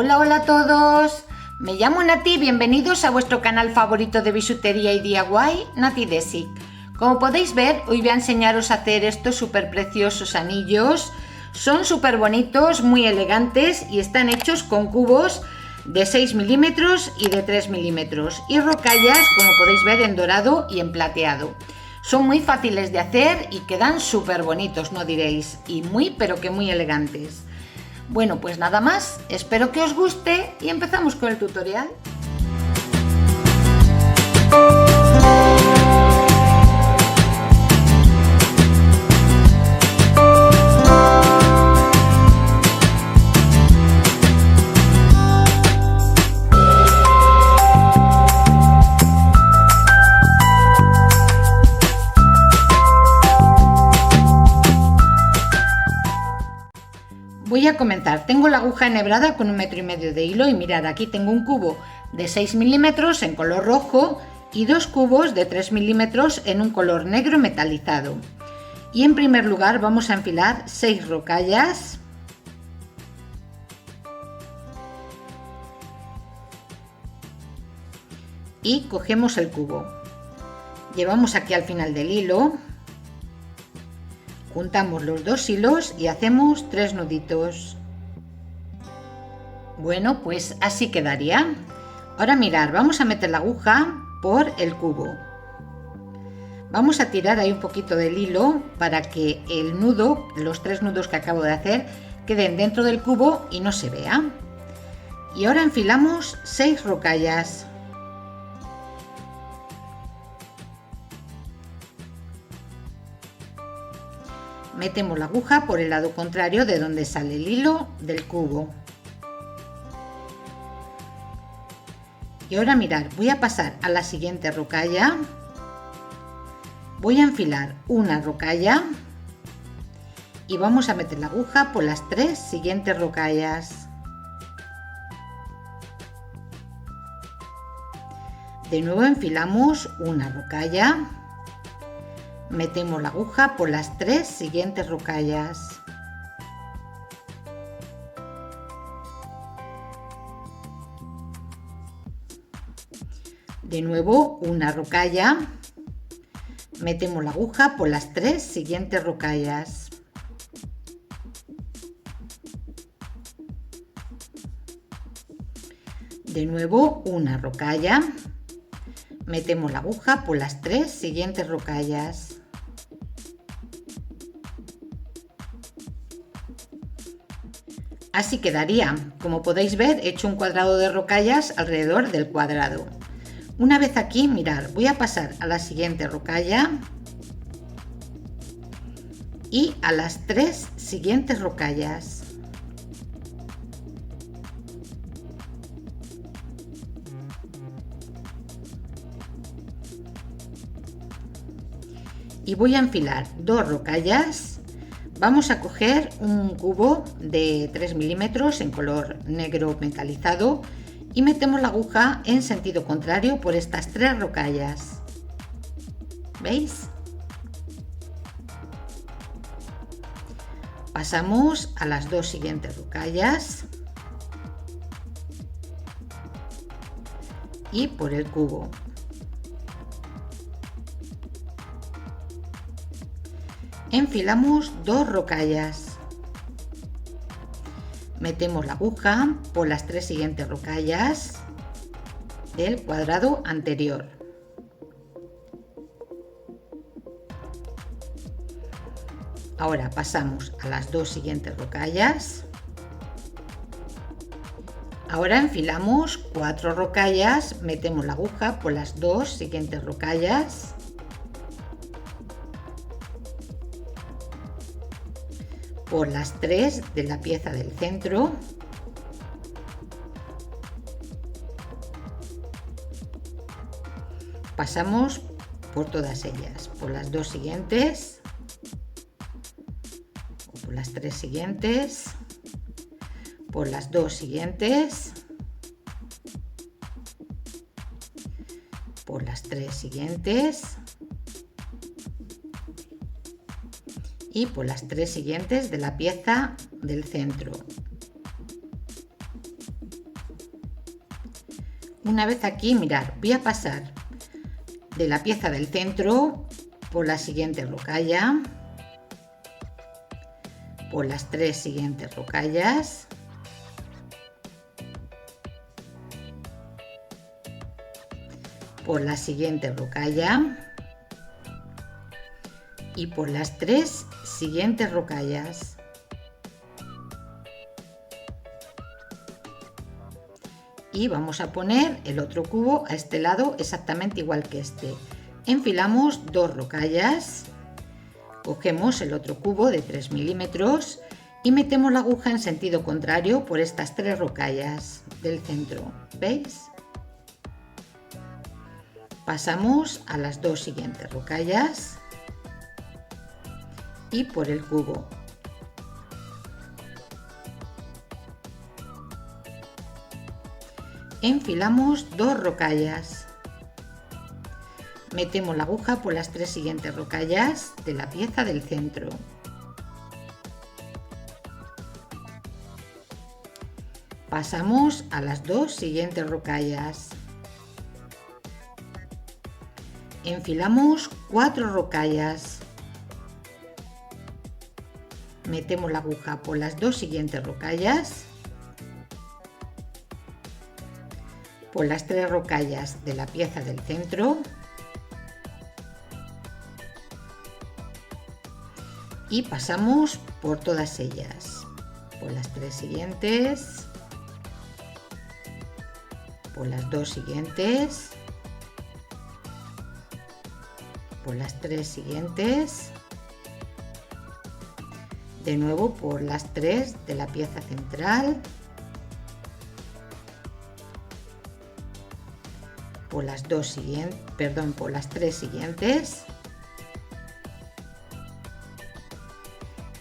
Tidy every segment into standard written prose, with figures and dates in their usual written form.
Hola, hola a todos. Me llamo Nati, bienvenidos a vuestro canal favorito de bisutería y DIY, Nati Desic. Como podéis ver, hoy voy a enseñaros a hacer estos súper preciosos anillos. Son súper bonitos, muy elegantes y están hechos con cubos de 6 milímetros y de 3 milímetros y rocallas, como podéis ver, en dorado y en plateado. Son muy fáciles de hacer y quedan súper bonitos, no diréis, y muy pero que muy elegantes. Bueno, pues nada más, espero que os guste y empezamos con el tutorial. Voy a comenzar. Tengo la aguja enhebrada con 1,5 metros de hilo y mirad, aquí tengo un cubo de 6 milímetros en color rojo y dos cubos de 3 milímetros en un color negro metalizado. Y en primer lugar vamos a enfilar 6 rocallas. Y cogemos el cubo. Llevamos aquí al final del hilo. Juntamos los dos hilos y hacemos 3 nuditos. Bueno, pues así quedaría. Ahora mirad, vamos a meter la aguja por el cubo. Vamos a tirar ahí un poquito del hilo para que el nudo, los 3 nudos que acabo de hacer, queden dentro del cubo y no se vea. Y ahora enfilamos 6 rocallas. Metemos la aguja por el lado contrario de donde sale el hilo del cubo. Y ahora mirad, voy a pasar a la siguiente rocalla. Voy a enfilar una rocalla y vamos a meter la aguja por las 3 siguientes rocallas. De nuevo enfilamos una rocalla. Metemos la aguja por las 3 siguientes rocallas. De nuevo una rocalla. Metemos la aguja por las 3 siguientes rocallas. De nuevo una rocalla. Metemos la aguja por las 3 siguientes rocallas. Así quedaría. Como podéis ver, he hecho un cuadrado de rocallas alrededor del cuadrado. Una vez aquí, mirad, voy a pasar a la siguiente rocalla y a las 3 siguientes rocallas. Y voy a enfilar 2 rocallas. Vamos a coger un cubo de 3 milímetros en color negro metalizado y metemos la aguja en sentido contrario por estas 3 rocallas. ¿Veis? Pasamos a las 2 siguientes rocallas y por el cubo. Enfilamos 2 rocallas. Metemos la aguja por las 3 siguientes rocallas del cuadrado anterior. Ahora pasamos a las 2 siguientes rocallas. Ahora enfilamos 4 rocallas, metemos la aguja por las 2 siguientes rocallas. Por las 3 de la pieza del centro. Pasamos por todas ellas, por las 2 siguientes, o por las 3 siguientes, por las 2 siguientes, por las 3 siguientes y por las 3 siguientes de la pieza del centro. Una vez aquí, mirad, voy a pasar de la pieza del centro por la siguiente rocalla, por las 3 siguientes rocallas, por la siguiente rocalla y por las 3 siguientes rocallas. Y vamos a poner el otro cubo a este lado exactamente igual que este. Enfilamos 2 rocallas, cogemos el otro cubo de 3 milímetros y metemos la aguja en sentido contrario por estas 3 rocallas del centro. ¿Veis? Pasamos a las 2 siguientes rocallas y por el cubo. Enfilamos 2 rocallas. Metemos la aguja por las 3 siguientes rocallas de la pieza del centro. Pasamos a las 2 siguientes rocallas. Enfilamos 4 rocallas. Metemos la aguja por las 2 siguientes rocallas, por las 3 rocallas de la pieza del centro y pasamos por todas ellas, por las 3 siguientes, por las 2 siguientes, por las 3 siguientes, de nuevo por las 3 de la pieza central, por las 2 siguientes, perdón, por las 3 siguientes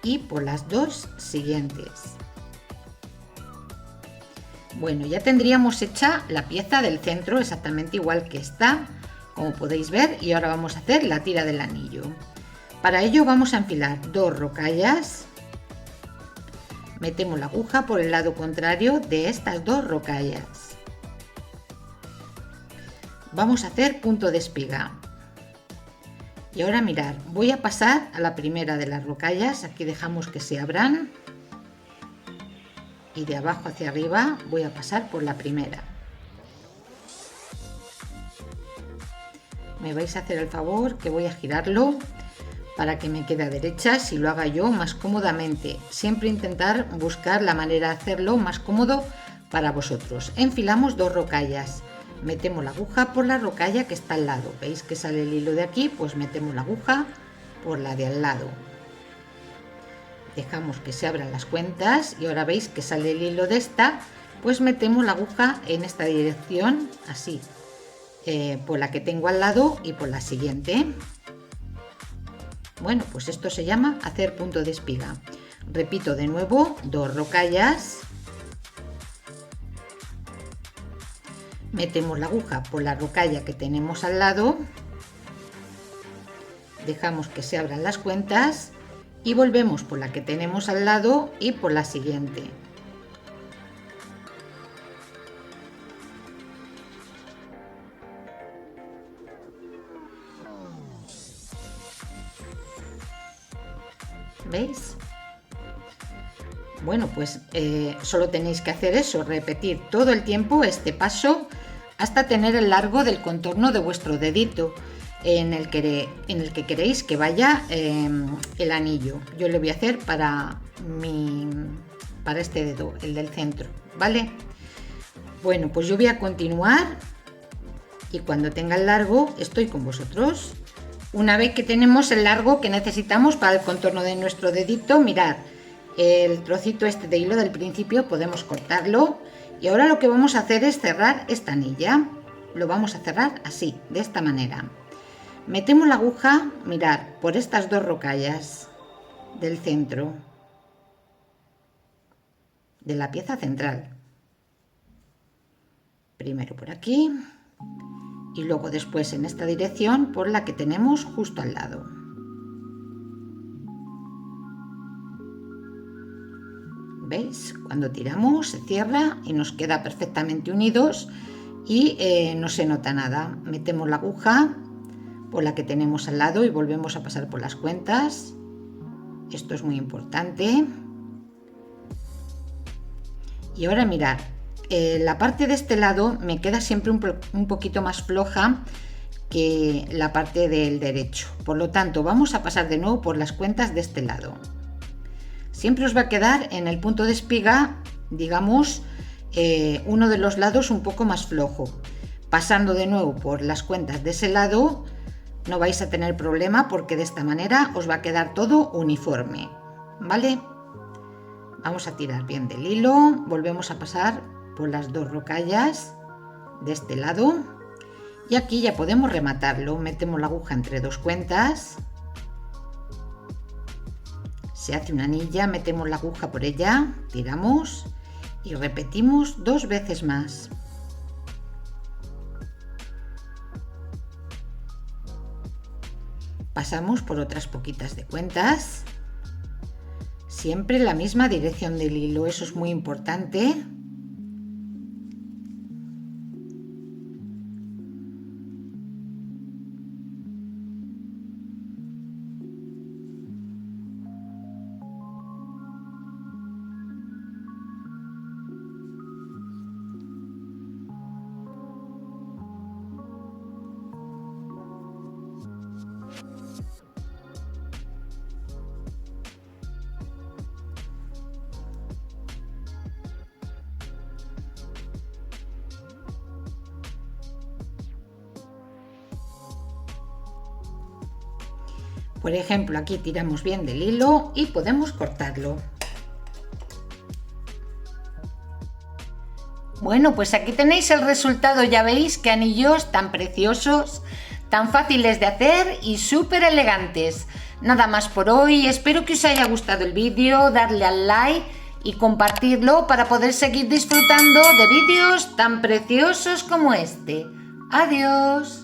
y por las 2 siguientes. Bueno, ya tendríamos hecha la pieza del centro exactamente igual que esta, como podéis ver, y ahora vamos a hacer la tira del anillo. Para ello vamos a enfilar 2 rocallas, metemos la aguja por el lado contrario de estas 2 rocallas. Vamos a hacer punto de espiga. Y ahora mirad, voy a pasar a la primera de las rocallas, aquí dejamos que se abran. Y de abajo hacia arriba voy a pasar por la primera. Me vais a hacer el favor que voy a girarlo para que me quede a derechas y lo haga yo más cómodamente. Siempre intentar buscar la manera de hacerlo más cómodo para vosotros. Enfilamos 2 rocallas, metemos la aguja por la rocalla que está al lado. ¿Veis que sale el hilo de aquí? Pues metemos la aguja por la de al lado. Dejamos que se abran las cuentas y ahora veis que sale el hilo de esta, pues metemos la aguja en esta dirección, así, por la que tengo al lado y por la siguiente. Bueno, pues esto se llama hacer punto de espiga. Repito de nuevo, 2 rocallas, metemos la aguja por la rocalla que tenemos al lado, dejamos que se abran las cuentas y volvemos por la que tenemos al lado y por la siguiente. ¿Veis? Bueno, pues solo tenéis que hacer eso, repetir todo el tiempo este paso hasta tener el largo del contorno de vuestro dedito en el que queréis que vaya el anillo. Yo le voy a hacer para este dedo, el del centro, ¿vale? Bueno, pues yo voy a continuar y cuando tenga el largo estoy con vosotros. Una vez que tenemos el largo que necesitamos para el contorno de nuestro dedito, mirad, el trocito este de hilo del principio podemos cortarlo y ahora lo que vamos a hacer es cerrar esta anilla. Lo vamos a cerrar así, de esta manera. Metemos la aguja, mirad, por estas 2 rocallas del centro de la pieza central. Primero por aquí y luego después en esta dirección por la que tenemos justo al lado. ¿Veis? Cuando tiramos se cierra y nos queda perfectamente unidos y no se nota nada. Metemos la aguja por la que tenemos al lado y volvemos a pasar por las cuentas. Esto es muy importante. Y ahora mirad, la parte de este lado me queda siempre un poquito más floja que la parte del derecho. Por lo tanto, vamos a pasar de nuevo por las cuentas de este lado. Siempre os va a quedar en el punto de espiga, digamos, uno de los lados un poco más flojo. Pasando de nuevo por las cuentas de ese lado, no vais a tener problema porque de esta manera os va a quedar todo uniforme, ¿vale? Vamos a tirar bien del hilo, volvemos a pasar por las dos rocallas de este lado y aquí ya podemos rematarlo. Metemos la aguja entre dos cuentas, se hace una anilla, metemos la aguja por ella, tiramos y repetimos 2 veces más. Pasamos por otras poquitas de cuentas, siempre en la misma dirección del hilo, eso es muy importante. Por ejemplo, aquí tiramos bien del hilo y podemos cortarlo. Bueno, pues aquí tenéis el resultado, ya veis qué anillos tan preciosos, tan fáciles de hacer y súper elegantes. Nada más por hoy, espero que os haya gustado el vídeo, darle al like y compartirlo para poder seguir disfrutando de vídeos tan preciosos como este. Adiós.